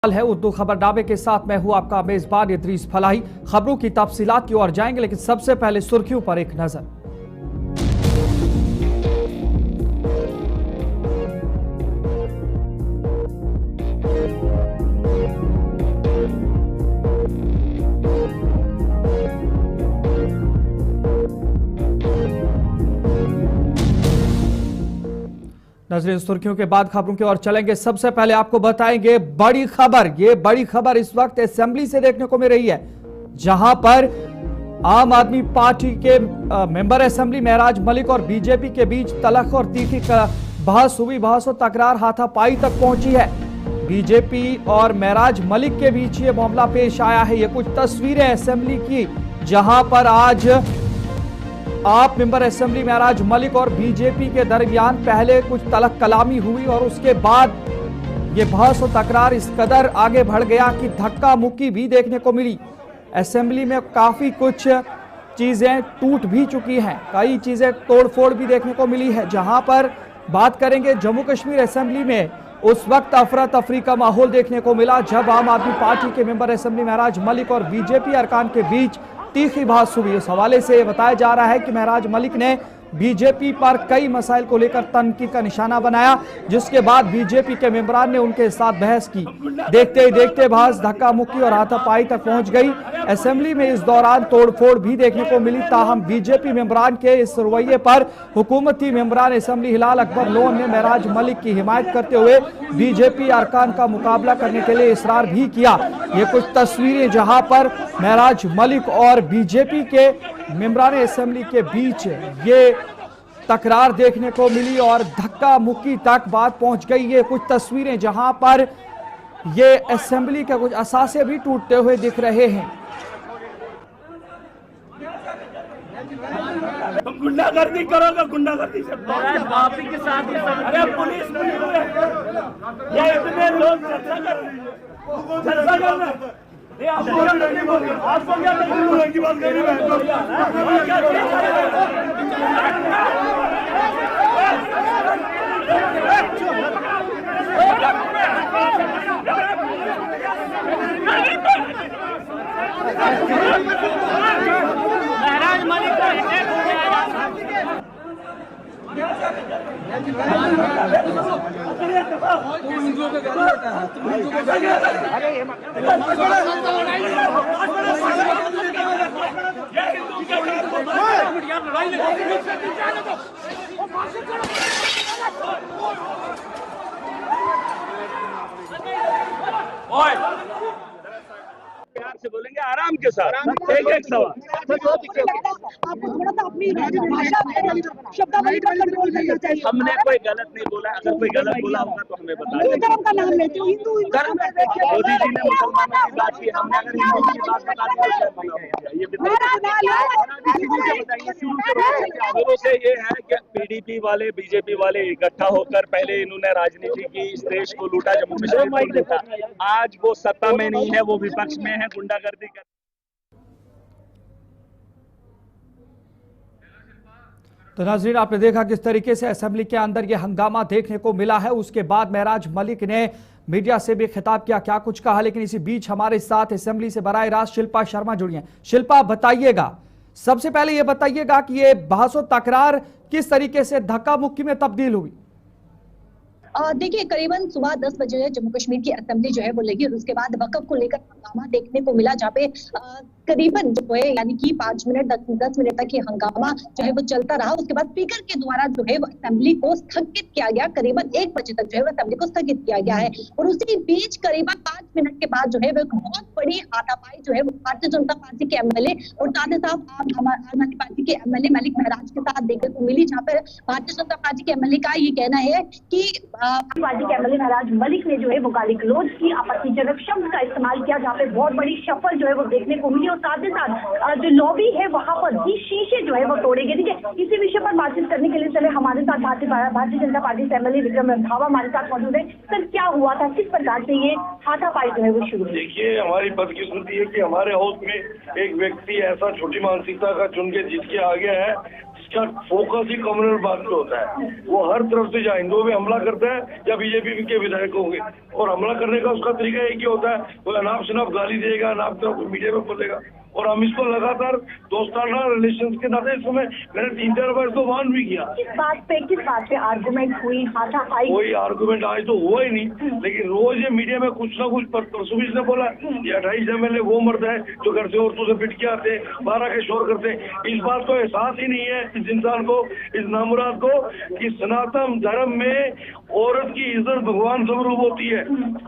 है उर्दू खबरनामे के साथ मैं हूं आपका मेजबान इदरीस फलाही। खबरों की तफसीलात की ओर जाएंगे, लेकिन सबसे पहले सुर्खियों पर एक नजर। नजरें सुर्खियों के बाद खबरों की ओर चलेंगे। सबसे पहले आपको बताएंगे बड़ी खबर। ये बड़ी खबर इस वक्त असेंबली से देखने को मिल रही है, जहां पर आम आदमी पार्टी के मेंबर असेंबली महराज मलिक और बीजेपी के बीच तलख और तीखी बहस हुई। बहस और तकरार हाथापाई तक पहुंची है। बीजेपी और महराज मलिक के बीच ये मामला पेश आया है। ये कुछ तस्वीरें असेंबली की, जहां पर आज आप मेंबर असेंबली महराज मलिक और बीजेपी के दरमियान पहले कुछ तलक कलामी हुई और उसके बाद ये बहस और तकरार इस कदर आगे बढ़ गया कि धक्का मुक्की भी देखने को मिली। असेंबली में काफी कुछ चीजें टूट भी चुकी हैं, कई चीजें तोड़फोड़ भी देखने को मिली है। जहां पर बात करेंगे जम्मू कश्मीर असेंबली में उस वक्त अफरा तफरी का माहौल देखने को मिला, जब आम आदमी पार्टी के मेंबर असेंबली महराज मलिक और बीजेपी अरकान के बीच तीखी बहस हुई। इस हवाले से बताया जा रहा है कि महराज मलिक ने बीजेपी पर कई मसाइल को लेकर तनकीद का निशाना बनाया, जिसके बाद बीजेपी के मेंबरान ने उनके साथ बहस की। देखते ही देखते बहस धक्का मुक्की और हाथापाई तक पहुंच गई। असेंबली में इस दौरान तोड़फोड़ भी देखने को मिली। ताहम बीजेपी मेंबरान के इस रवैये पर हुकूमती मेंबरान असेंबली हिलाल अकबर लोन ने महराज मलिक की हिमायत करते हुए बीजेपी अरकान का मुकाबला करने के लिए इसरार भी किया। ये कुछ तस्वीरें जहां पर महराज मलिक और बीजेपी के मेंबरान असेंबली के बीच ये तकरार देखने को मिली और धक्का मुक्की तक बात पहुंच गई। ये कुछ तस्वीरें जहां पर ये असेंबली के कुछ असासे भी टूटते हुए दिख रहे हैं। तुम गुंडागर्दी करोगे, गुंडागर्दी से आप ही के साथ अरे पुलिस ये इतने लोग चर्चा कर रहे हैं। आपको क्या की बात कर रही महराज मलिक प्यार से बोलेंगे, आराम के साथ एक एक सवाल। आपको थोड़ा सा अपनी भाषा शब्दावली पर कंट्रोल करना चाहिए। हमने कोई गलत नहीं बोला, अगर कोई गलत बोला होगा तो हमें बताइए। हिंदू धर्म का नाम लेते हो, हिंदू मोदी जी ने मुसलमानों की बात की, हमने अगर हिंदू की बात बता दी तो शुरू से ये है कि पीडीपी वाले बीजेपी वाले इकट्ठा होकर पहले इन्होंने राजनीति की, इस देश को लूटा, जम्मू कश्मीर को लूटा। आज वो सत्ता में नहीं है, वो विपक्ष में है, गुंडागर्दी कर। तो नाज़रीन, आपने देखा किस तरीके से असेंबली के अंदर ये हंगामा देखने को मिला है। उसके बाद महराज मलिक ने मीडिया से भी खिताब किया, क्या कुछ कहा। लेकिन इसी बीच हमारे साथ असेंबली से बराह रास्त शिल्पा शर्मा जुड़ी हैं। शिल्पा, बताइएगा, सबसे पहले ये बताइएगा कि ये बहस और तकरार किस तरीके से धक्का मुक्की में तब्दील हुई। देखिए, करीबन सुबह 10 बजे जम्मू कश्मीर की असेंबली जो है वो लगी और उसके बाद वक्फ को लेकर हंगामा देखने को मिला, जहाँ पे करीबन जो है यानी कि 5 मिनट 10 मिनट तक ये हंगामा जो है वो चलता रहा। उसके बाद स्पीकर के द्वारा जो है वो असेंबली को स्थगित किया गया। करीबन 1 बजे तक जो है वो असेंबली को स्थगित किया गया है और उसी बीच करीबन 5 मिनट के बाद जो है वो बहुत बड़ी हाथापाई जो है वो भारतीय जनता पार्टी के एमएलए और साथ ही साथ आम आदमी पार्टी के एमएलए मलिक महराज के साथ देखने को मिली, जहाँ पर भारतीय जनता पार्टी के एमएलए का ये कहना है कि पार्टी के एमएलए महराज मलिक ने जो है वो गाली गलौज की, आपत्तिजनक शब्द का इस्तेमाल किया, जहाँ पे बहुत बड़ी शफल जो है वो देखने को मिली और साथ ही साथ जो लॉबी है वहां पर भी शीशे जो है वो तोड़े गए। ठीक है, इसी विषय पर बातचीत करने के लिए चले हमारे साथ भारतीय जनता पार्टी से एमएलए विक्रम रंधावा हमारे साथ मौजूद है। सर, क्या हुआ था, किस प्रकार से ये हाथापाई जो है वो शुरू? देखिए, हमारी बदकिस्मती है कि हमारे हाउस में एक व्यक्ति ऐसा छोटी मानसिकता का चुन के जीत के आ गया है, जिसका फोकस ही कम्युनल बात पे होता है। वो हर तरफ से, जहाँ हिंदुओं में हमला करता है या बीजेपी के विधायकों के, और हमला करने का उसका तरीका एक ही होता है, वो अनाप शनाप गाली देगा, अनाप शनाप मीडिया में बोलेगा, और हम इसको लगातार दोस्ताना रिलेशन के नाते इस समय मैंने 3-4 बार इसको वार्न भी किया। किस बात पे आर्गुमेंट हुई, हाथापाई? कोई आर्गुमेंट आज तो हुआ ही नहीं, लेकिन रोज ये मीडिया में कुछ ना कुछ परसों ने बोला ये 28 MLA वो मर्द है जो घर से औरतों से पिट के आते, बाहर आके शोर करते। इस बात को एहसास ही नहीं है इस इंसान को, इस नामुराद को, कि सनातन धर्म में औरत की इज्जत भगवान स्वरूप होती है,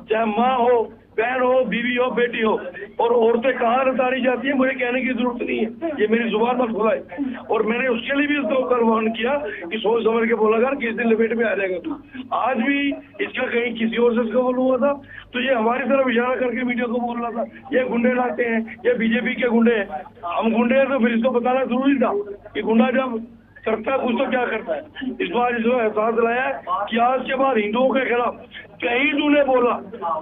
चाहे माँ हो, बहन हो, बीवी हो, बेटी हो, और औरतें कहाँ उतारी जाती है मुझे कहने की जरूरत नहीं है, ये मेरी जुबान मत खुलाए। और मैंने उसके लिए भी इसको कल वार्न किया कि सोच समझ के बोला कर, किस दिन लपेट में आ जाएगा तू। आज भी इसका कहीं किसी और से इसका बोल हुआ था तो ये हमारी तरफ इशारा करके मीडिया को बोल रहा था ये गुंडे लाते हैं, ये बीजेपी के गुंडे हैं। हम गुंडे हैं तो फिर इसको बताना जरूरी था कि गुंडा जब करता है कुछ तो क्या करता है। इस बार इसको एहसास दिलाया है कि आज के बाद हिंदुओं के खिलाफ कहीं तूने बोला,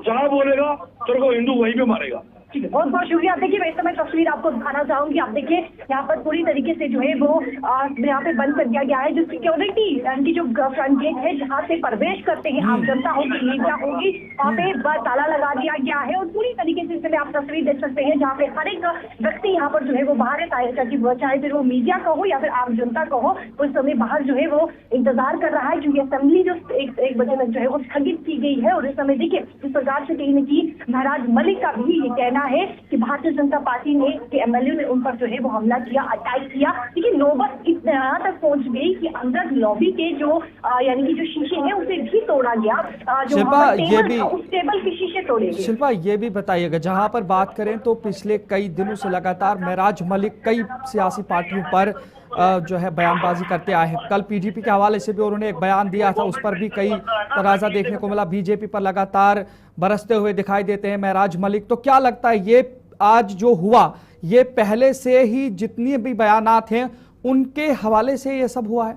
जहाँ बोलेगा तेरे को हिंदू वहीं पे मारेगा। बहुत बहुत शुक्रिया। देखिए मैं इस समय तस्वीर आपको दिखाना चाहूंगी। आप देखिए यहाँ पर पूरी तरीके से जो है वो यहाँ पे बंद कर दिया गया है जो सिक्योरिटी यानी जो फ्रंट गेट है जहाँ से प्रवेश करते हैं आम जनता होगी, मीडिया होगी, वहाँ पे ताला लगा दिया गया है। और पूरी तरीके से इसमें आप तस्वीर देख सकते हैं जहाँ पे हर एक व्यक्ति यहाँ पर जो है वो बाहर है, चाहे फिर वो मीडिया का हो या फिर आम जनता का हो, उस समय बाहर जो है वो इंतजार कर रहा है क्योंकि असेंबली जो एक बजे तक जो है वो स्थगित की गई है। और इस समय देखिए इस प्रकार से कहीं न कहीं महराज मलिक का भी ये कहना है कि भारतीय जनता पार्टी ने के MLA ने उन पर जो है वो हमला किया, अटैक किया, लेकिन नौबत यहाँ तक पहुंच गई कि अंदर लॉबी के जो यानी कि जो शीशे हैं उसे भी तोड़ा गया, जो शिल्पा ये भी उस टेबल के शीशे तोड़े गए। शिल्पा ये भी बताइएगा, जहां पर बात करें तो पिछले कई दिनों से लगातार महराज मलिक कई सियासी पार्टियों पर जो है बयानबाजी करते आए हैं। कल PDP के हवाले से भी उन्होंने एक बयान दिया था, उस पर भी कई तनाज़ा देखने को मिला। बीजेपी पर लगातार बरसते हुए दिखाई देते हैं महराज मलिक। तो क्या लगता है ये आज जो हुआ ये पहले से ही जितनी भी बयानात हैं उनके हवाले से ये सब हुआ है?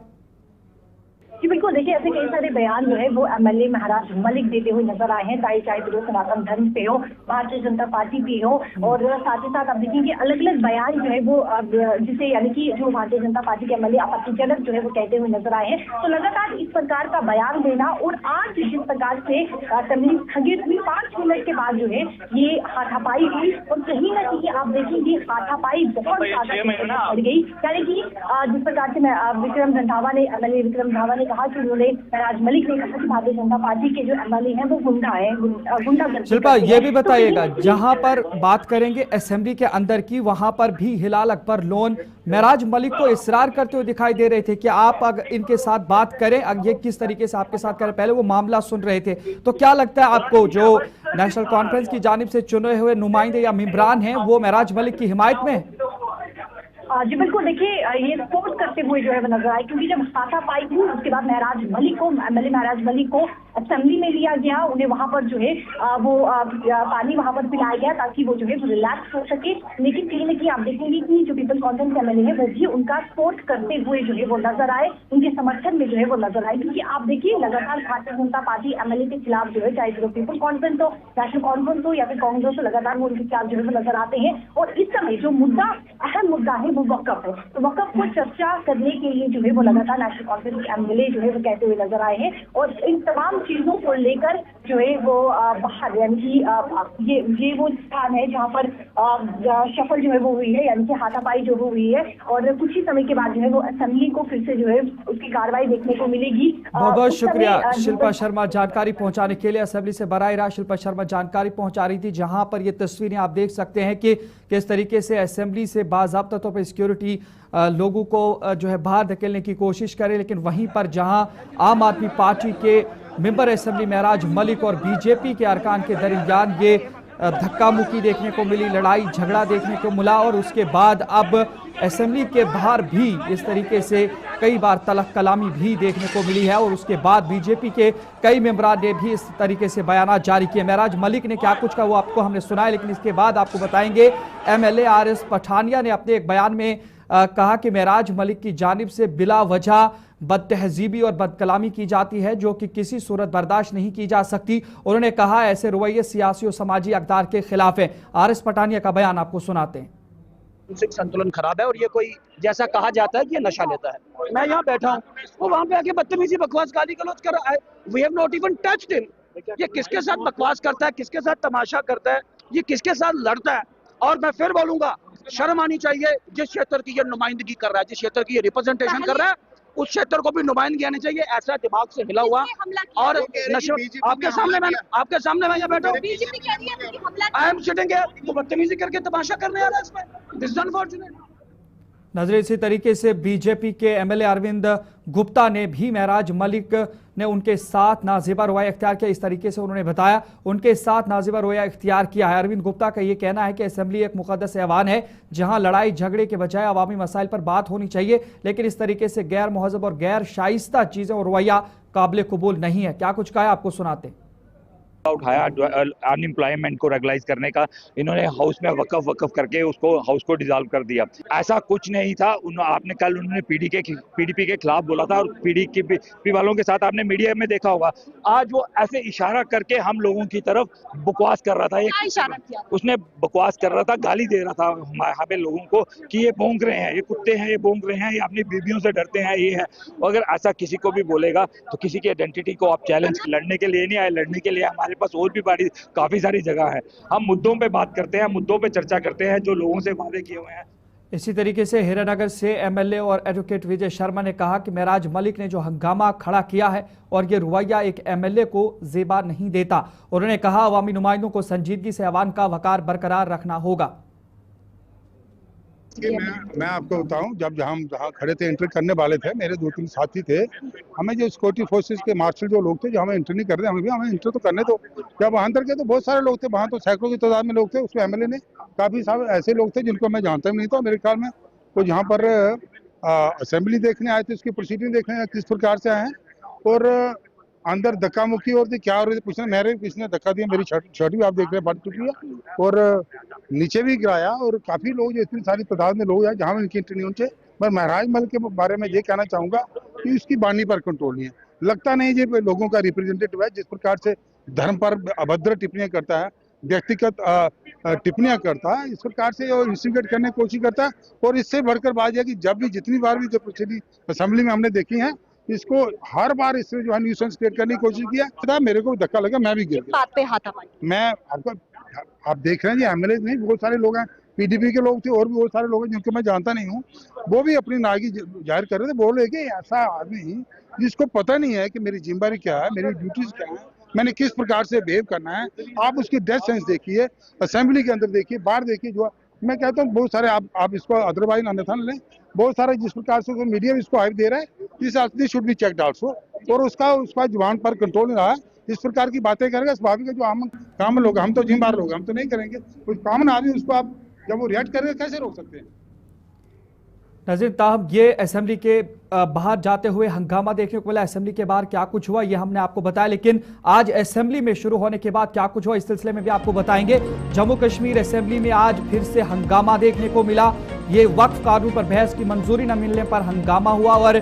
जी बिल्कुल। देखिए ऐसे कई सारे बयान जो है वो MLA महराज मलिक देते हुए नजर आए हैं, चाहे फिर सनातन धर्म पे हो, भारतीय जनता पार्टी पे हो, और साथ ही साथ आप देखेंगे अलग अलग बयान जो है वो जिसे यानी कि जो भारतीय जनता पार्टी के MLA आपत्तिजनक जो है वो कहते हुए नजर आए हैं। तो लगातार इस प्रकार का बयान देना और आज जिस प्रकार से असेंबली स्थगित हुई 5 मिनट के बाद जो है ये हाथापाई हुई, और कहीं ना कहीं आप देखेंगे हाथापाई बहुत ज्यादा बढ़ गई। यानी कि जिस प्रकार से विक्रम रंधावा ने MLA विक्रम रंधावा ने कहा कि उन्होंने महराज मलिक ने कहा कि भारतीय जनता पार्टी के जो MLA हैं वो गुंडा है, गुंडा। शिल्पा ये भी बताइएगा, जहां पर बात करेंगे असेंबली के अंदर की, वहां पर भी हिलाल अकबर लोन महराज मलिक को इसरार करते हुए दिखाई दे रहे थे कि आप अगर इनके साथ बात करें, ये किस तरीके से आपके साथ करें, पहले वो मामला सुन रहे थे। तो क्या लगता है आपको जो नेशनल कॉन्फ्रेंस की जानिब से चुने हुए नुमाइंदे या मेंबरान हैं वो महराज मलिक की हिमायत में? जी बिल्कुल। देखिए ये सपोर्ट करते हुए जो है वो नजर आए, क्योंकि जब हाथापाई हुई उसके बाद महराज मलिक को MLA महराज मलिक को असेंबली में लिया गया, उन्हें वहां पर जो है वो पानी वहां पर पिलाया गया ताकि वो जो है रिलैक्स हो सके। लेकिन कहीं ना कहीं आप देखेंगे कि जो पीपल कॉन्फ्रेंस MLA है वो भी उनका सपोर्ट करते हुए जो है वो नजर आए, उनके समर्थन में जो है वो नजर आए। क्योंकि आप देखिए लगातार भारतीय जनता पार्टी MLA के खिलाफ जो है, चाहे पीपल कॉन्फ्रेंस हो, नेशनल कॉन्फ्रेंस हो या फिर कांग्रेस हो, लगातार वो उनके खिलाफ जो है वो नजर आते हैं। और इस समय जो मुद्दा अहम मुद्दा है वो वक्फ है, तो वक्फ को चर्चा करने के लिए जो है वो लगातार नेशनल कॉन्फ्रेंस के MLA जो है वो कहते हुए नजर आए हैं। और इन तमाम चीजों को लेकर जो है वो बाहर यानी कि ये वो स्थान है जहाँ पर शफल जो है वो हुई है, यानी कि हाथापाई जो हुई है, और कुछ ही समय के बाद जो है वो असेंबली को फिर से जो है उसकी कार्रवाई देखने को मिलेगी। बहुत बहुत शुक्रिया शिल्पा शर्मा जानकारी पहुंचाने के लिए। असेंबली से बराह रास्त शिल्पा शर्मा जानकारी पहुंचा रही थी, जहां पर ये तस्वीरें आप देख सकते हैं कि किस तरीके से असेंबली से बाज़ाब्ता तौर पर सिक्योरिटी लोगों को जो है बाहर धकेलने की कोशिश करे, लेकिन वहीं पर जहां आम आदमी पार्टी के मेंबर असेंबली महराज मलिक और बीजेपी के अरकान के दरमियान ये धक्का मुक्की देखने को मिली, लड़ाई झगड़ा देखने को मिला, और उसके बाद अब असेंबली के बाहर भी इस तरीके से कई बार तलख कलामी भी देखने को मिली है। और उसके बाद बीजेपी के कई मेंबरान ने भी इस तरीके से बयान जारी किए। महराज मलिक ने क्या कुछ कहा वो आपको हमने सुना है, लेकिन इसके बाद आपको बताएंगे MLA RS पठानिया ने अपने एक बयान में कहा कि महराज मलिक की जानिब से बिला वजह बदतहजीबी और बदकलामी की जाती है जो कि किसी सूरत बर्दाश्त नहीं की जा सकती। उन्होंने कहा ऐसे रवैये सियासी और समाजी अक़दार के खिलाफ है। RS पठानिया का बयान आपको सुनाते हैं। मानसिक संतुलन खराब है और ये कोई जैसा कहा जाता है कि ये नशा लेता है। मैं यहाँ बैठा हूँ, वो वहाँ पे आके बदतमीजी बकवास गाली गलौज कर रहा है। We have not even touched him, ये किसके साथ बकवास करता है, किसके साथ तमाशा करता है, ये किसके साथ लड़ता है। और मैं फिर बोलूंगा, शर्म आनी चाहिए जिस क्षेत्र की ये नुमाइंदगी कर रहा है, जिस क्षेत्र की ये रिप्रेजेंटेशन कर रहा है, उस क्षेत्र को भी नुमाइंदगी आनी चाहिए। ऐसा दिमाग से हिला हुआ और नशे आपके सामने मैं यहाँ बैठा हूँ, आई एम सिटिंग हियर, तो बदतमीजी करके तमाशा करने आ रहा है इसमें। This is unfortunate. नजर इसी तरीके से बीजेपी के एमएलए अरविंद गुप्ता ने भी महराज मलिक ने उनके साथ नाजिबा रवैया इख्तियार किया। इस तरीके से उन्होंने बताया उनके साथ नाजिबा रवैया इख्तियार किया है। अरविंद गुप्ता का यह कहना है कि असेंबली एक मुकद्दस ऐवान है जहां लड़ाई झगड़े के बजाय अवामी मसाइल पर बात होनी चाहिए, लेकिन इस तरीके से गैर मुहज़्ज़ब और गैर शाइस्ता चीजें और रवैया काबिल कबूल नहीं है। क्या कुछ कहा है आपको सुनाते। उठाया अनएम्प्लॉयमेंट को रेगुलाइज करने का, इन्होंने हाउस में वक्फ करके उसको हाउस को डिसॉल्व कर दिया। ऐसा कुछ नहीं था। आपने कल उन्होंने पीडीपी के खिलाफ बोला था और पीडीपी वालों के साथ आपने मीडिया में देखा होगा। आज वो ऐसे इशारा करके हम लोगों की तरफ बकवास कर रहा था। इशारा किया उसने बकवास कर रहा था, गाली दे रहा था हमें लोगों को कि ये भौंक रहे हैं, ये कुत्ते हैं, ये भौंक रहे हैं, ये अपनी बीवियों से डरते हैं, ये है। अगर ऐसा किसी को भी बोलेगा तो किसी की आइडेंटिटी को आप चैलेंज लड़ने के लिए नहीं आए, लड़ने के लिए हमारे पास और भी काफी सारी जगह है। हम मुद्दों पे बात करते हैं, मुद्दों पे चर्चा करते हैं जो लोगों से वादे किए हुए हैं। इसी तरीके से हीरानगर से एमएलए और एडवोकेट विजय शर्मा ने कहा कि महराज मलिक ने जो हंगामा खड़ा किया है और ये रवैया एक एमएलए को ज़ेबा नहीं देता। उन्होंने कहा अवामी नुमाइंदों को संजीदगी से ऐवान का वकार बरकरार रखना होगा। मैं आपको बताऊं, जहाँ खड़े थे एंट्री करने वाले थे, मेरे 2-3 साथी थे, हमें जो सिक्योरिटी फोर्सेस के मार्शल जो लोग थे जो हमें एंट्री नहीं कर रहे, हमें एंट्री तो करने दो। जब वहां अंदर गए तो बहुत सारे लोग थे, वहां तो सैकड़ों की तादाद में लोग थे। उसमें एमएलए ने काफी सारे ऐसे लोग थे जिनको मैं जानता भी नहीं था। मेरे ख्याल में वो यहाँ पर असेंबली देखने आए थे, उसकी प्रोसीडिंग देखने किस प्रकार से आए हैं और अंदर धक्का मुक्की और क्या हो रही थी पूछना, मेरे किसने धक्का दिया, मेरी शर्ट भी आप देख रहे हैं फट चुकी है और नीचे भी गिराया और काफी लोग जो इतनी सारी तादाद में लोग हैं जहाँ में इनकी एंट्री नहीं होनी। मैं महराज मलिक के बारे में ये कहना चाहूंगा कि उसकी बानी पर कंट्रोल नहीं है। लगता नहीं ये लोगों का रिप्रेजेंटेटिव है। जिस प्रकार से धर्म पर अभद्र टिप्पणियां करता है, व्यक्तिगत टिप्पणियां करता है, इस प्रकार से इंस्टिगेट करने की कोशिश करता है। और इससे बढ़कर बात यह कि जब भी जितनी बार भी जो प्रोसीडिंग असेंबली में हमने देखी है, इसको हर बार इससे जो है न्यूसेंस क्रिएट करने की कोशिश किया। मेरे को धक्का लगा, मैं भी गिर गया। बात पे हाथापाई मैं आपको आप देख रहे हैं जी, एमएलए नहीं बहुत सारे लोग हैं, पीडीपी के लोग थे और भी बहुत सारे लोग हैं जिनको मैं जानता नहीं हूँ, वो भी अपनी नाराजगी जाहिर कर रहे थे। बोल रहे कि ऐसा आदमी जिसको पता नहीं है कि मेरी जिम्मेदारी क्या है, मेरी ड्यूटीज क्या है, मैंने किस प्रकार से बिहेव करना है। आप उसकी ड्रेस सेंस देखिए, असेंबली के अंदर देखिए, बाहर देखिए। जो मैं कहता हूँ बहुत सारे आप इसको अदरवाइज अन्यथा लें, बहुत सारे जिस प्रकार से मीडिया इसको हाइप दे रहा है, दिस आदमी शुड बी चेक्ड आल्सो। और उसका जुबान पर कंट्रोल नहीं रहा है। इस प्रकार की बातें करेगा स्वाभाविक है, जो आम कॉमन लोग, हम तो जिम्मेदार लोग, हम तो नहीं करेंगे। कुछ कॉमन आदमी उसको आप जब वो रिएक्ट करेगा कैसे रोक सकते हैं। नाज़रीन, ताहम ये असेंबली के बाहर जाते हुए हंगामा देखने को मिला। असेंबली के बाहर क्या कुछ हुआ ये हमने आपको बताया, लेकिन आज असेंबली में शुरू होने के बाद क्या कुछ हुआ इस सिलसिले में भी आपको बताएंगे। जम्मू कश्मीर असेंबली में आज फिर से हंगामा देखने को मिला। ये वक्फ कानून पर बहस की मंजूरी न मिलने पर हंगामा हुआ और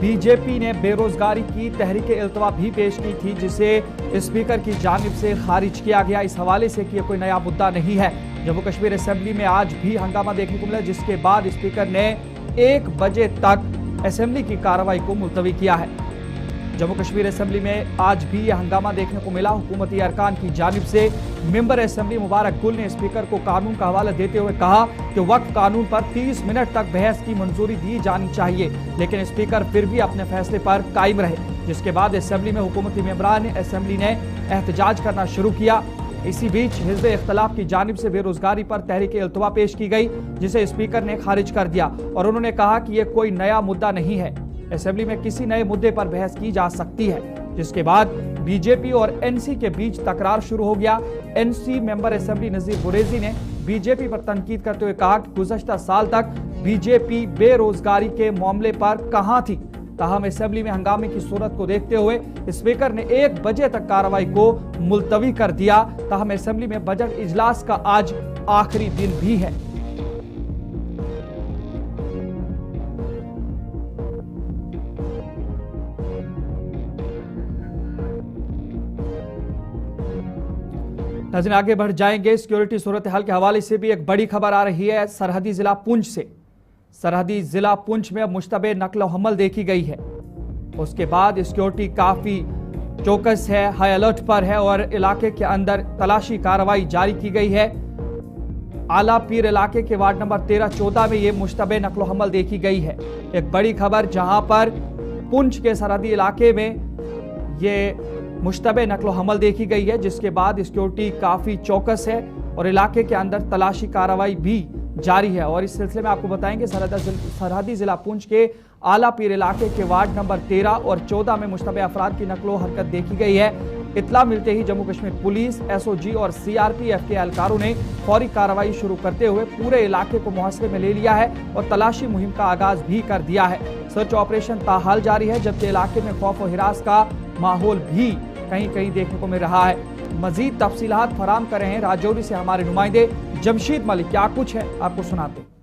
बीजेपी ने बेरोजगारी की तहरीक इल्तवा भी पेश की थी, जिसे स्पीकर की जानिब से खारिज किया गया इस हवाले से कि यह कोई नया मुद्दा नहीं है। जम्मू कश्मीर असेंबली में आज भी हंगामा देखने को मिला, जिसके बाद स्पीकर ने 1 बजे तक असेंबली की कार्रवाई को मुलतवी किया है। जम्मू कश्मीर असेंबली में आज भी यह हंगामा देखने को मिला। हुकूमती अरकान की जानिब से मेंबर असेंबली मुबारक गुल ने स्पीकर को कानून का हवाला देते हुए कहा कि वक्फ कानून पर 30 मिनट तक बहस की मंजूरी दी जानी चाहिए, लेकिन स्पीकर फिर भी अपने फैसले पर कायम रहे। जिसके बाद असेंबली में हुकूमती मेंबरान असेंबली ने एहतजाज करना शुरू किया। इसी बीच हिज़्ब इख्तिलाफ की जानिब से बेरोजगारी पर तहरीक इल्तवा पेश की गई, जिसे स्पीकर ने खारिज कर दिया और उन्होंने कहा कि यह कोई नया मुद्दा नहीं है, असेंबली में किसी नए मुद्दे पर बहस की जा सकती है। जिसके बाद बीजेपी और एनसी के बीच तकरार शुरू हो गया। एनसी मेंबर असेंबली नजीर गुरेजी ने बीजेपी पर तनकीद करते हुए कहा कि गुज़श्ता साल तक बीजेपी बेरोजगारी के मामले पर कहां थी। ताहम असेंबली में हंगामे की सूरत को देखते हुए स्पीकर ने 1 बजे तक कार्रवाई को मुलतवी कर दिया। ताहम असेंबली में बजट इजलास का आज आखिरी दिन भी है। नाज़रीन, आगे बढ़ जाएंगे। सिक्योरिटी सूरत हाल के हवाले से भी एक बड़ी खबर आ रही है सरहदी जिला पुंछ से। सरहदी जिला पुंछ में अब मुश्तबे नकल हमल देखी गई है। उसके बाद सिक्योरिटी काफी चौकस है, हाई अलर्ट पर है और इलाके के अंदर तलाशी कार्रवाई जारी की गई है। आला पीर इलाके के वार्ड नंबर 13-14 में ये मुश्तबे नकलो हमल देखी गई है। एक बड़ी खबर जहां पर पुंछ के सरहदी इलाके में ये मुश्तबे नकलो हमल देखी गई है, जिसके बाद सिक्योरिटी काफी चौकस है और इलाके के अंदर तलाशी कार्रवाई भी जारी है। और इस सिलसिले में आपको बताएंगे सरहदी जिला पुंछ के आला पीर इलाके के वार्ड नंबर 13 और 14 में मुश्तबे अफराद की नकलो हरकत देखी गई है। इत्तला मिलते ही जम्मू कश्मीर पुलिस, एसओजी और सीआरपीएफ के एहलकारों ने फौरी कार्रवाई शुरू करते हुए पूरे इलाके को मुहसरे में ले लिया है और तलाशी मुहिम का आगाज भी कर दिया है। सर्च ऑपरेशन ताहाल जारी है, जबकि इलाके में खौफ और हिरास का माहौल भी कहीं कहीं देखने को मिल रहा है। मजीद तफसीलात फराम कर रहे हैं राजौरी से हमारे नुमाइंदे जमशेद मलिक। क्या कुछ है आपको सुनाते हैं।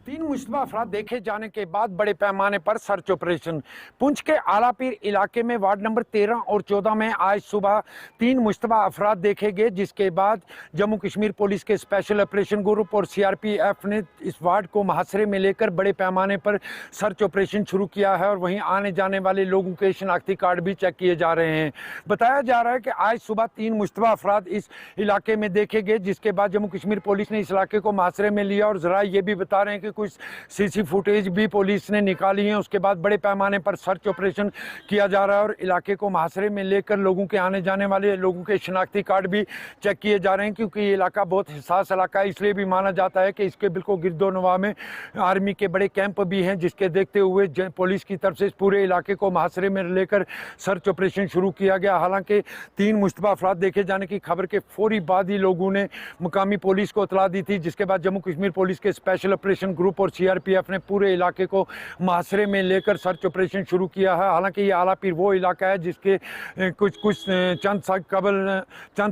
3 मुश्तबा अफराद देखे जाने के बाद बड़े पैमाने पर सर्च ऑपरेशन। पुंछ के आलापीर इलाके में वार्ड नंबर 13 और 14 में आज सुबह 3 मुश्तबा अफराद देखे गए, जिसके बाद जम्मू कश्मीर पुलिस के स्पेशल ऑपरेशन ग्रुप और सीआरपीएफ ने इस वार्ड को मुहसरे में लेकर बड़े पैमाने पर सर्च ऑपरेशन शुरू किया है और वहीं आने जाने वाले लोगों के शनाख्ती कार्ड भी चेक किए जा रहे हैं। बताया जा रहा है कि आज सुबह 3 मुश्तबा अफराद इस इलाके में देखे गए, जिसके बाद जम्मू कश्मीर पुलिस ने इस इलाके को मुहसरे में लिया और जरा ये भी बता रहे हैं कि कुछ सीसी फुटेज भी पुलिस ने निकाली है। उसके बाद बड़े पैमाने पर सर्च ऑपरेशन किया जा रहा है और इलाके को मुहसरे में लेकर लोगों के आने जाने वाले लोगों के शनाख्ती कार्ड भी चेक किए जा रहे हैं, क्योंकि ये इलाका बहुत हिसास इलाका है। इसलिए भी माना जाता है कि इसके बिल्कुल गिरदोनवा में आर्मी के बड़े कैंप भी हैं, जिसके देखते हुए पुलिस की तरफ से इस पूरे इलाके को मुहसरे में लेकर सर्च ऑपरेशन शुरू किया गया। हालांकि 3 मुश्तबा अफराद देखे जाने की खबर के फौरी बाद ही लोगों ने मुकामी पुलिस को इतला दी थी, जिसके बाद जम्मू कश्मीर पुलिस के स्पेशल ऑपरेशन ग्रुप और सीआरपीएफ ने पूरे इलाके को मुहसरे में लेकर सर्च ऑपरेशन शुरू किया है। हालांकि ये आलापीर वो इलाका है जिसके कुछ चंद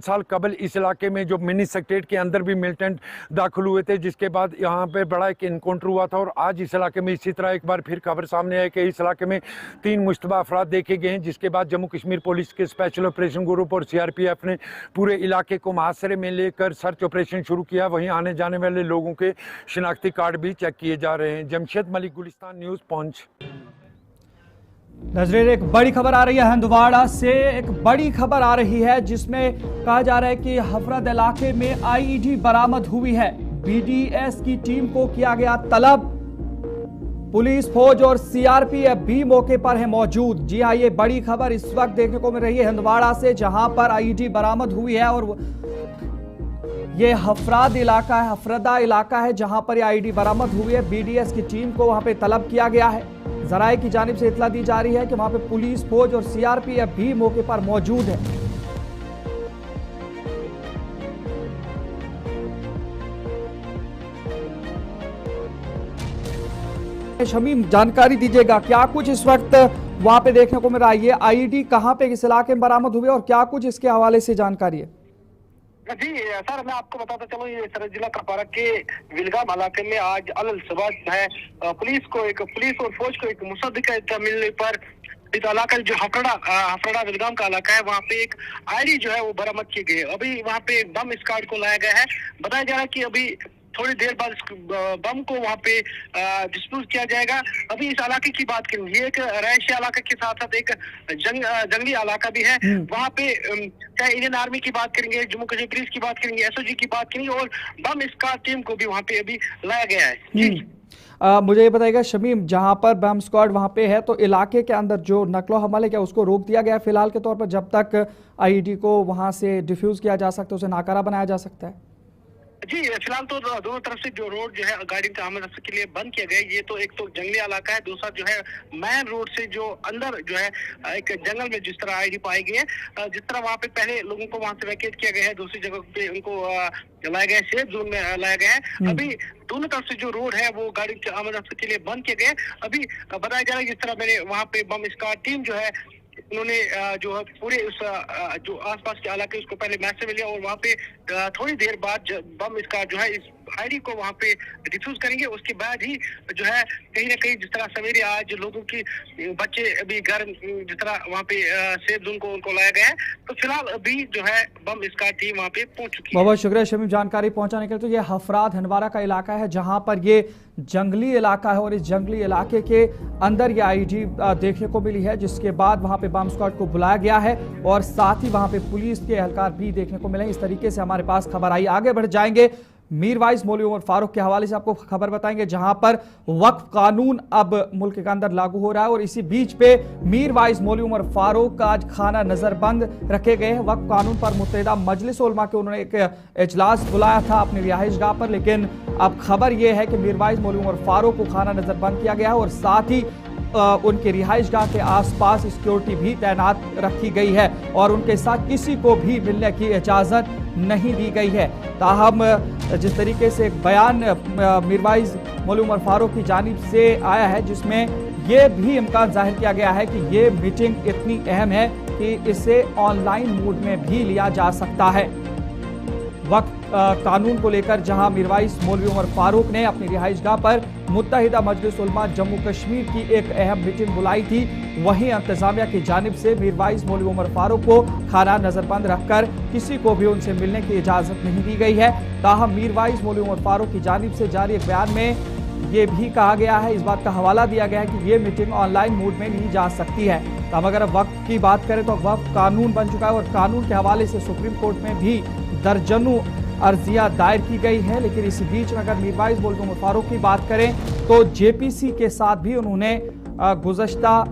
साल कबल इस इलाके में जो मिनी सेक्रेटेरिएट के अंदर भी मिलिटेंट दाखिल हुए थे, जिसके बाद यहाँ पे बड़ा एक इनकाउंटर हुआ था। और आज इस इलाके में इसी तरह एक बार फिर खबर सामने आई कि इस इलाके में 3 मुश्तबा अफराद देखे गए हैं, जिसके बाद जम्मू कश्मीर पुलिस के स्पेशल ऑपरेशन ग्रुप और सीआरपीएफ ने पूरे इलाके को मुहसरे में लेकर सर्च ऑपरेशन शुरू किया। वहीं आने जाने वाले लोगों के शनाख्ती कार्ड भी चेक किए जा रहे हैं। जमशेद मलिक, गुलिस्तान न्यूज़, पुंछ। नजरें एक बड़ी खबर आ रही है हंदवाड़ा से। एक बड़ी खबर आ रही है जिसमें कहा जा रहा है कि हफरद इलाके में आईईडी बरामद हुई है। बीडीएस की टीम को किया गया तलब। पुलिस, फौज और सीआरपीएफ भी मौके पर है मौजूद। जी हाँ, ये बड़ी खबर इस वक्त देखने को मिल रही है हंदवाड़ा से, जहां पर आईईडी बरामद हुई है और ये हफरदा इलाका है जहां पर आईडी बरामद हुई है। बीडीएस की टीम को वहां पे तलब किया गया है। जराये की जानिब से इतला दी जा रही है कि वहां पे पुलिस, फौज और सीआरपीएफ भी मौके पर मौजूद है। शमीम, जानकारी दीजिएगा क्या कुछ इस वक्त वहां पे देखने को मिल रहा है। ये आईडी कहां पे, किस इलाके में बरामद हुई और क्या कुछ इसके हवाले से जानकारी है? जी सर, मैं आपको बताता चलूं, ये सरहद जिला कपवारा के विलगाम इलाके में आज अल सुबह जो है पुलिस और फौज को एक मुसद्दिका मिलने पर इस इलाका जो हफरड़ा विलगाम का इलाका है, वहाँ पे एक आईडी जो है वो बरामद की गई। अभी वहाँ पे एक बम स्क्वाड को लाया गया है। बताया जा रहा है कि अभी थोड़ी देर बाद बम को वहाँ पे डिस्पोज किया जाएगा। अभी इस इलाके की बात करेंगे, ये एक रहायशी इलाका के साथ साथ एक जंगली इलाका भी है। वहाँ पे चाहे इंडियन आर्मी की बात करेंगे, जम्मू कश्मीर पुलिस की बात करेंगे, एसओजी की बात करेंगे और बम स्क्वाड टीम को भी वहाँ पे अभी लाया गया है। जी मुझे ये बताइएगा शमीम, जहां पर बम स्क्वाड वहां पे है तो इलाके के अंदर जो नकलो हमल है क्या उसको रोक दिया गया है फिलहाल के तौर पर, जब तक आईईडी को वहां से डिफ्यूज किया जा सकता है, उसे नाकारा बनाया जा सकता है? जी फिलहाल तो दोनों तरफ से जो रोड जो है गाड़ी का आमद रफ्त के लिए बंद किया गया है। ये तो एक तो जंगली इलाका है, दूसरा जो है मेन रोड से जो अंदर जो है एक जंगल में जिस तरह आईडी पाई गई है, जिस तरह वहाँ पे पहले लोगों को वहाँ से वैकेट किया गया है, दूसरी जगह पे उनको लाया गया है, सेफ जोन में लाया गया है। अभी दोनों तरफ से जो रोड है वो गाड़ी के आमद रफ्त के लिए बंद किया गया है। अभी बताया जा रहा है जिस तरह मैंने वहाँ पे बम स्क्वाड टीम जो है उन्होंने जो है पूरे उस जो आसपास के इलाके उसको पहले मैच से मिलिया और वहाँ पे थोड़ी देर बाद बम स्क्वाड जो है इस आईडी को वहाँ पे डिफ्यूज करेंगे। उसके बाद ही जो है कहीं ना कहीं जिस तरह सवेरे आज लोगों की बच्चे अभी घर जिस तरह वहाँ पे सेफ जोन को उनको लाया गया है, तो फिलहाल अभी जो है बम स्क्वाड टीम वहाँ पे पहुंच चुकी है। बहुत शुक्रिया शमीम जानकारी पहुंचाने के लिए। तो ये हफराद हनवारा का इलाका है जहां पर ये जंगली इलाका है और इस जंगली इलाके के अंदर ये आईडी देखने को मिली है, जिसके बाद वहां पे बम स्क्वाड को बुलाया गया है और साथ ही वहां पे पुलिस के एहलकार भी देखने को मिले। इस तरीके से हमारे पास खबर आई। आगे बढ़ जाएंगे, मीरवाइज मौलवी उमर फारूक के हवाले से आपको खबर बताएंगे, जहां पर वक्फ कानून अब मुल्क के अंदर लागू हो रहा है और इसी बीच पे मीरवाइज मौलवी उमर फारूक का आज खाना नजरबंद रखे गए हैं। वक्फ कानून पर मुत्तहिदा मजलिस उलमा के उन्होंने एक इजलास बुलाया था अपनी रिहाइशगाह पर, लेकिन अब खबर यह है कि मीरवाइज मौलवी उमर फारूक को खाना नजरबंद किया गया है और साथ ही उनके रिहाइशगाह के आसपास सिक्योरिटी भी तैनात रखी गई है और उनके साथ किसी को भी मिलने की इजाज़त नहीं दी गई है। ताहम जिस तरीके से एक बयान मीरवाइज मौलवी उमर फारूक की जानिब से आया है, जिसमें यह भी इम्कान जाहिर किया गया है कि ये मीटिंग इतनी अहम है कि इसे ऑनलाइन मोड में भी लिया जा सकता है। वक्फ कानून को लेकर जहां मीरवाइज मौलवी उमर फारूक ने अपनी रिहाइशगाह पर मुत्तहिदा मजलिस उलमा जम्मू कश्मीर की एक अहम मीटिंग बुलाई थी, वहीं इंतजामिया की जानिब से मीरवाइज मौलवी उमर फारूक को खाना नजरबंद रखकर किसी को भी उनसे मिलने की इजाजत नहीं दी गई है। ताहम मीरवाइज मौलवी उमर फारूक की जानिब से जारी एक बयान में ये भी कहा गया है, इस बात का हवाला दिया गया है कि ये मीटिंग ऑनलाइन मोड में ली जा सकती है। तब अगर वक्फ की बात करें तो वक्फ कानून बन चुका है और कानून के हवाले से सुप्रीम कोर्ट में भी दर्जनों अर्जियां दायर की गई है, लेकिन इसी बीच में अगर मीरवाइज मौलवी उमर फारूक की बात करें तो जेपीसी के साथ भी उन्होंने गुज़श्ता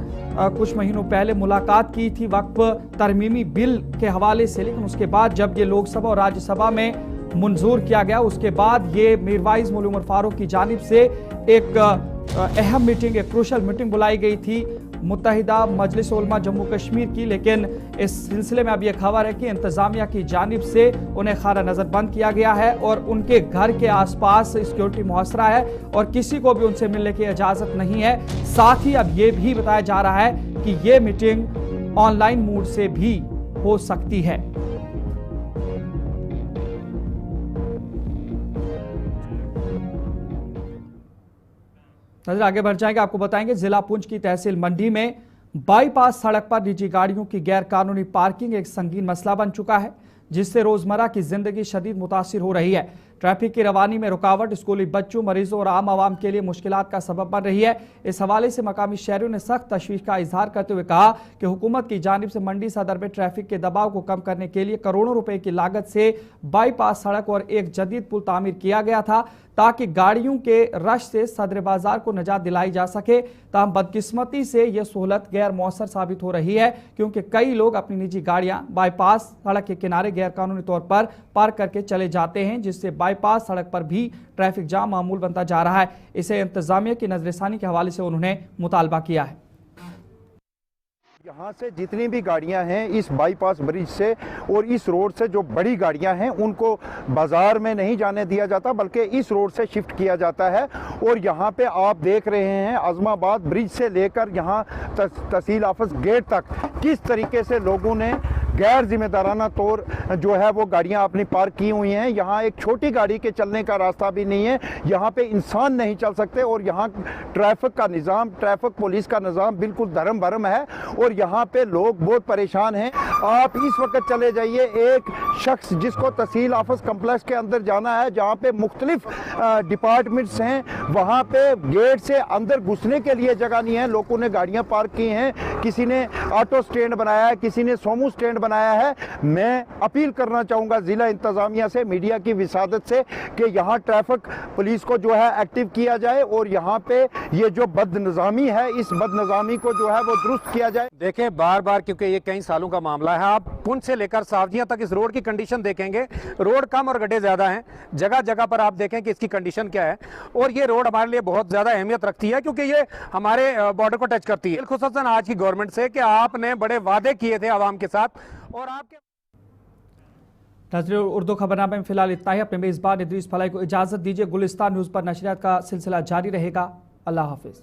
कुछ महीनों पहले मुलाकात की थी वक्फ तरमीमी बिल के हवाले से, लेकिन उसके बाद जब ये लोकसभा और राज्यसभा में मंजूर किया गया उसके बाद ये मीरवाइज मौलवी उमर फारूक की जानिब से एक अहम मीटिंग, एक क्रूशल मीटिंग बुलाई गई थी मुत्तहिदा मजलिस उलमा जम्मू कश्मीर की, लेकिन इस सिलसिले में अब यह खबर है कि इंतजामिया की जानिब से उन्हें खाना नजरबंद किया गया है और उनके घर के आसपास सिक्योरिटी मुहसरा है और किसी को भी उनसे मिलने की इजाजत नहीं है। साथ ही अब यह भी बताया जा रहा है कि यह मीटिंग ऑनलाइन मोड से भी हो सकती है। नजर आगे बढ़ जाएंगे, आपको बताएंगे जिला पुंछ की तहसील मंडी में बाईपास सड़क पर निजी गाड़ियों की गैर कानूनी पार्किंग एक संगीन मसला बन चुका है, जिससे रोजमर्रा की जिंदगी शदीद मुतासिर हो रही है। ट्रैफिक की रवानी में रुकावट स्कूली बच्चों, मरीजों और आम आवाम के लिए मुश्किलात का सबब बन रही है। इस हवाले से मकामी शहरियों ने सख्त तशवीश का इजहार करते हुए कहा कि हुकूमत की जानिब से मंडी सदर में ट्रैफिक के दबाव को कम करने के लिए करोड़ों रुपए की लागत से बाईपास सड़क और एक जदीद पुल तामीर किया गया था ताकि गाड़ियों के रश से सदर बाजार को निजात दिलाई जा सके। ताहम बदकिस्मती से यह सहूलत गैर मौसर साबित हो रही है, क्योंकि कई लोग अपनी निजी गाड़ियां बाईपास सड़क के किनारे गैर कानूनी तौर पर पार्क करके चले जाते हैं, जिससे बाईपास सड़क पर भी ट्रैफिक जाम मामूल बनता जा रहा है। इसे इंतजामिया की नजरसानी के हवाले से उन्होंने मुतालबा किया है। यहाँ से जितनी भी गाड़ियाँ हैं इस बाईपास ब्रिज से और इस रोड से जो बड़ी गाड़ियाँ हैं उनको बाज़ार में नहीं जाने दिया जाता, बल्कि इस रोड से शिफ्ट किया जाता है। और यहाँ पे आप देख रहे हैं आज़माबाद ब्रिज से लेकर यहाँ तहसील ऑफिस गेट तक किस तरीके से लोगों ने गैर जिम्मेदाराना तौर जो है वो गाड़ियां अपनी पार्क की हुई हैं। यहाँ एक छोटी गाड़ी के चलने का रास्ता भी नहीं है, यहाँ पे इंसान नहीं चल सकते और यहाँ ट्रैफिक का निज़ाम, ट्रैफिक पुलिस का निज़ाम बिल्कुल धर्म भरम है और यहाँ पे लोग बहुत परेशान हैं। आप इस वक्त चले जाइए, एक शख्स जिसको तहसील ऑफिस कम्प्लेक्स के अंदर जाना है जहाँ पे मुख्तलिफ डिपार्टमेंट्स हैं, वहाँ पे गेट से अंदर घुसने के लिए जगह नहीं है। लोगों ने गाड़ियाँ पार्क की हैं, किसी ने ऑटो स्टैंड बनाया है, किसी ने सोमू स्टैंड बनाया है। मैं अपील करना चाहूंगा जिला इंतजामिया से, मीडिया की विसादत से, कि यहाँ ट्रैफिक पुलिस को जो है एक्टिव किया जाए और यहाँ पे ये जो बदनिज़ामी है इस बदनिज़ामी को जो है वो दुरुस्त किया जाए। देखें बार बार, क्योंकि ये कई सालों का मामला है, आप पुंछ से लेकर सावजियां तक इस रोड की कंडीशन देखेंगे, रोड कम और गड्ढे ज्यादा हैं। जगह जगह पर आप देखें कि इसकी कंडीशन क्या है और ये रोड हमारे लिए बहुत ज्यादा अहमियत रखती है क्योंकि ये हमारे बॉर्डर को टच करती है। खुसूसन आज की गवर्नमेंट से कि आपने बड़े वादे किए थे आवाम के साथ और आपके नजर उर्दू खबरनामे में फिलहाल इतना ही। अपने मेजबान इदरीस फलाई को इजाजत दीजिए। गुलिस्तान न्यूज पर नशरियात का सिलसिला जारी रहेगा। अल्लाह हाफिज।